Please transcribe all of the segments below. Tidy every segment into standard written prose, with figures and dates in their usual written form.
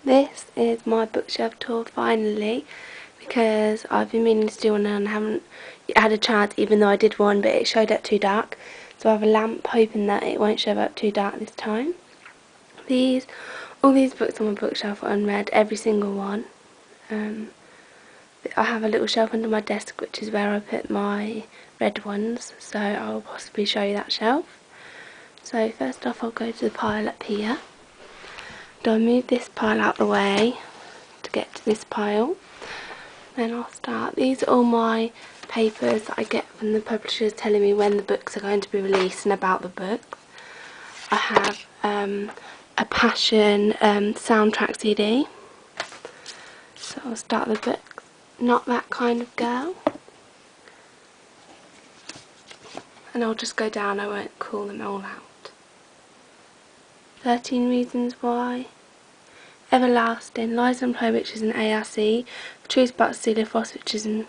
This is my bookshelf tour finally, because I've been meaning to do one and I haven't had a chance, even though I did one, but it showed up too dark. So I have a lamp hoping that it won't show up too dark this time. All these books on my bookshelf are unread, every single one. I have a little shelf under my desk which is where I put my read ones, so I'll possibly show you that shelf. So first off I'll go to the pile up here. I'll move this pile out the way to get to this pile. Then I'll start. These are all my papers that I get from the publishers telling me when the books are going to be released and about the books. I have a Passion soundtrack CD. So I'll start the books. Not That Kind of Girl. And I'll just go down, I won't call them all out. 13 Reasons Why. Everlasting, Lies and Play, which is an ARC, The Truth About Celia Frost, which is an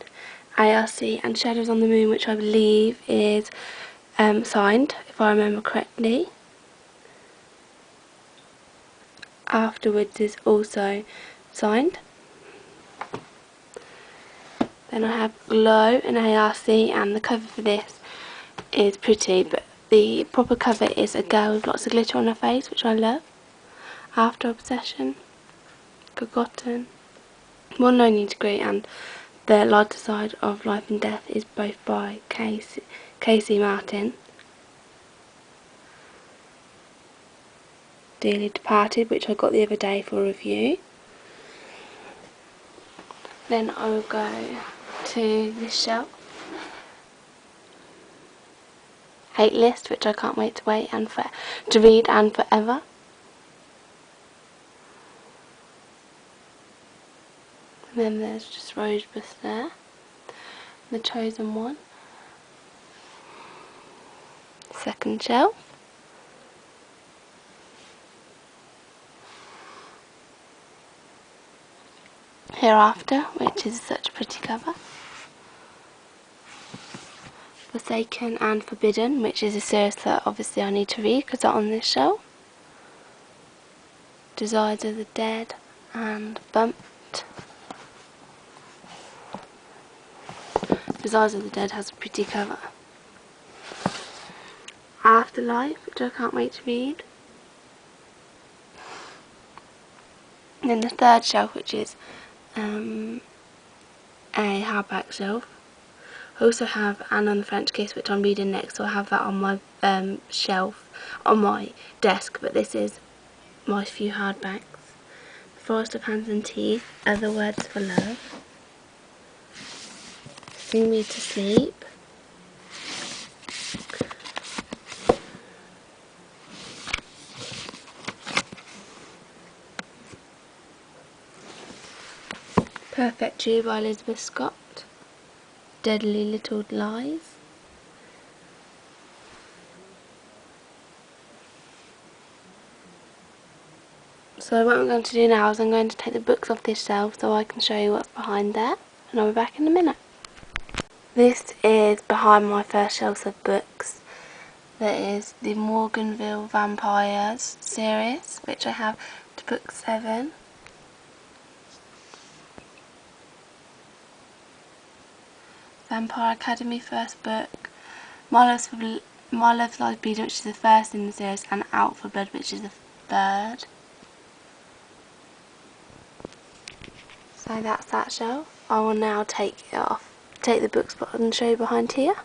ARC, and Shadows on the Moon, which I believe is signed, if I remember correctly. Afterwards is also signed. Then I have Glow, an ARC, and the cover for this is pretty, but the proper cover is a girl with lots of glitter on her face, which I love. After Obsession, Forgotten, 1 No Degree, and The Lighter Side of Life and Death is both by Casey Martin. Dearly Departed, which I got the other day for review. Then I will go to this shelf. Hate List, which I can't wait to read and forever. And then there's just Rosebud there. The Chosen One. Second shelf. Hereafter, which is such a pretty cover. Forsaken and Forbidden, which is a series that obviously I need to read because they're on this shelf. Desires of the Dead and Bumped. Desires of the Dead has a pretty cover. Afterlife, which I can't wait to read. And then the third shelf, which is a hardback shelf. I also have Anne and the French Kiss, which I'm reading next, so I have that on my shelf, on my desk, but this is my few hardbacks. The Forest of Hands and Teeth, Other Words for Love, Sing Me to Sleep, Perfect You by Elizabeth Scott, Deadly Little Lies, so what I'm going to do now is I'm going to take the books off this shelf so I can show you what's behind there, and I'll be back in a minute. This is behind my first shelf of books. There is the Morganville Vampires series, which I have to book 7. Vampire Academy first book, My Love's Lies Bleeding, which is the first in the series, and Out for Blood, which is the third. So that's that shelf. I will now take it off, take the books and show you behind here.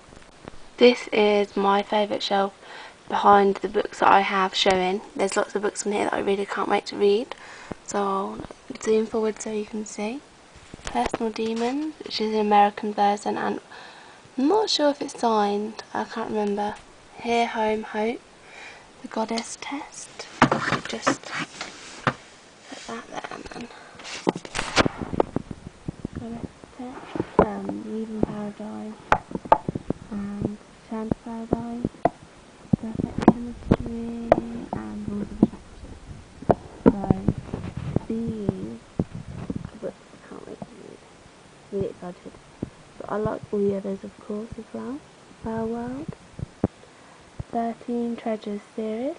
This is my favourite shelf behind the books that I have showing. There's lots of books on here that I really can't wait to read, so I'll zoom forward so you can see. Personal Demons, which is an American version, and I'm not sure if it's signed, I can't remember. Here Home Hope, The Goddess Test, just put that there, and then Goddess Test, Leaving Paradise, and Return to Paradise, Perfect Chemistry, and Rules of Attraction. So these books I can't wait to read. Really excited. But I like all the others of course as well. Flower World, 13 Treasures series,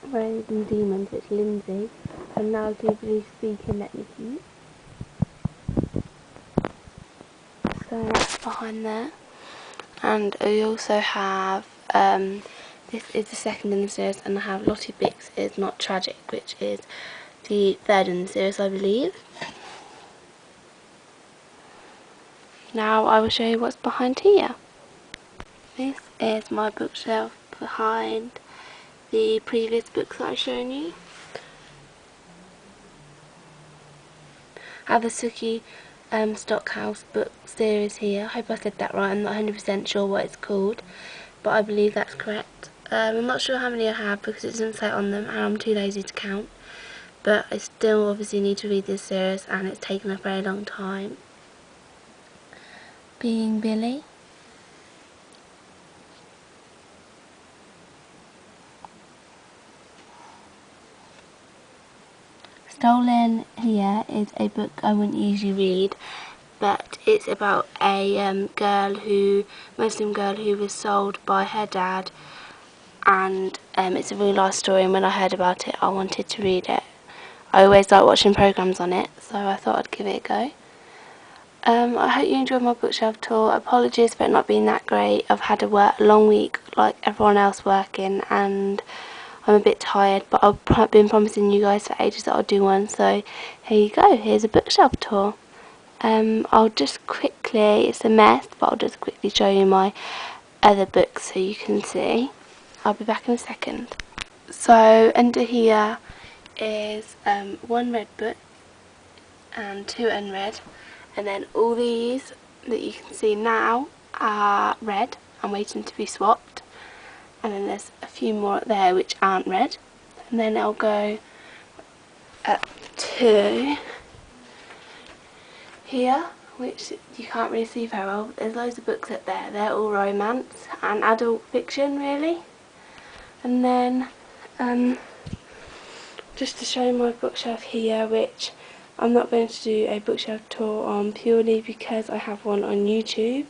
Rose and Demons, which Lindsay and now do Believe, Speak and Let Me Keep. So that's behind there. And we also have, this is the second in the series, and I have Lottie Bix Is Not Tragic, which is the third in the series, I believe. Now I will show you what's behind here. This is my bookshelf behind the previous books that I've shown you. I have the Sookie Stockhouse book series here. I hope I said that right. I'm not 100% sure what it's called, but I believe that's correct. I'm not sure how many I have because it doesn't say on them and I'm too lazy to count. But I still obviously need to read this series and it's taken a very long time. Being Billy. Stolen here is a book I wouldn't usually read, but it's about a Muslim girl who was sold by her dad, and it's a real life story, and when I heard about it I wanted to read it. I always like watching programmes on it, so I thought I'd give it a go. I hope you enjoyed my bookshelf tour. Apologies for it not being that great. I've had a long week like everyone else working and I'm a bit tired, but I've been promising you guys for ages that I'll do one, so here you go, here's a bookshelf tour. I'll just quickly, it's a mess, but I'll just quickly show you my other books so you can see. I'll be back in a second. So under here is one red book and two unread, and then all these that you can see now are red and waiting to be swapped, and then there's a few more up there which aren't red, and then I'll go up to here, which you can't really see very well. There's loads of books up there, they're all romance and adult fiction really. And then just to show my bookshelf here, which I'm not going to do a bookshelf tour on purely because I have one on YouTube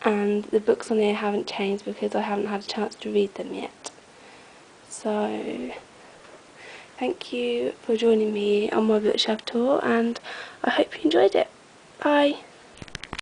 and the books on here haven't changed because I haven't had a chance to read them yet. So thank you for joining me on my bookshelf tour and I hope you enjoyed it. Bye!